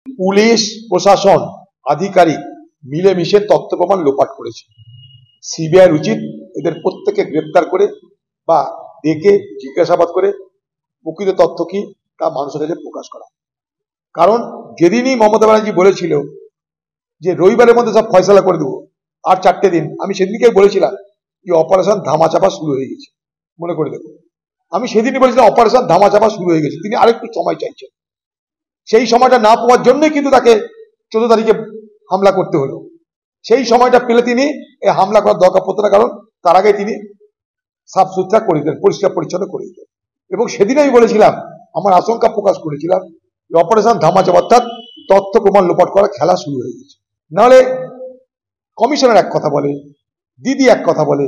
Police প্রশাসন আধিকারিক মিলেমিশে তথ্য প্রমাণ লোপাট করেছে। সিবিআই উচিত এদের প্রত্যেককে গ্রেপ্তার করে বা ডেকে জিজ্ঞাসাবাদ করে প্রকৃত তথ্য কি তা মানুষের কাছে প্রকাশ করা। কারণ যেদিনই মমতা ব্যানার্জি বলেছিল যে রবিবারের মধ্যে সব ফয়সালা করে দেবো, আর 4টে দিন, আমি সেদিনকে বলেছিলাম যে অপারেশন ধামাচাপা শুরু হয়ে গেছে। মনে করে দেখো, আমি সেদিনই বলেছিলাম অপারেশন ধামাচাপা শুরু হয়ে গেছে। তিনি আরেকটু সময় চাইছেন। সেই সময়টা না পাওয়ার জন্যই কিন্তু তাকে 14 তারিখে হামলা করতে হলো। সেই সময়টা পেলে তিনি এই হামলা করার দরকার পড়তো না, কারণ তার আগে তিনি সাফ সুতরা করে দিতেন, পরিষ্কার পরিচ্ছন্ন করে দিতেন। এবং সেদিন আমি বলেছিলাম, আমার আশঙ্কা প্রকাশ করেছিলাম যে অপারেশন ধামাচাপা অর্থাৎ তথ্য প্রমাণ লোপাট করা খেলা শুরু হয়ে গেছে। নাহলে কমিশনার এক কথা বলে, দিদি এক কথা বলে,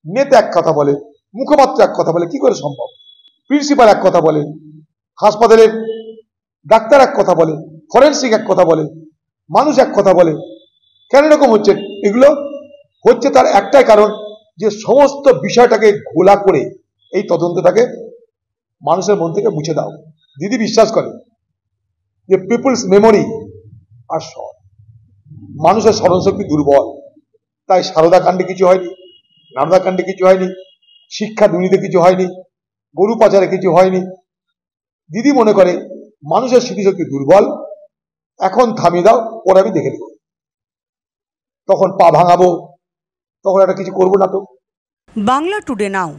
নেতা এক কথা বলে, মুখপাত্র এক কথা বলে, কি করে সম্ভব? প্রিন্সিপাল এক কথা বলে, হাসপাতালের ডাক্তার এক কথা বলে, ফরেন্সিক এক কথা বলে, মানুষ এক কথা বলে। কেন এরকম হচ্ছে? এগুলো হচ্ছে তার একটাই কারণ, যে সমস্ত বিষয়টাকে ঘোলা করে এই তদন্তটাকে মানুষের মন থেকে মুছে দাও। দিদি বিশ্বাস করে যে পিপলস মেমোরি আর শর্ট, মানুষের স্মরণশক্তি দুর্বল। তাই সারদা কাণ্ডে কিছু হয়নি, নারদা কাণ্ডে কিছু হয়নি, শিক্ষা দুর্নীতি কিছু হয়নি, গরু পাচারে কিছু হয়নি। দিদি মনে করে মানুষের স্মৃতিশক্তি দুর্বল, এখন থামিয়ে দাও, পরে আমি দেখে নেব, তখন পা ভাঙাবো, তখন একটা কিছু করবো না। তো বাংলা টুডে নাও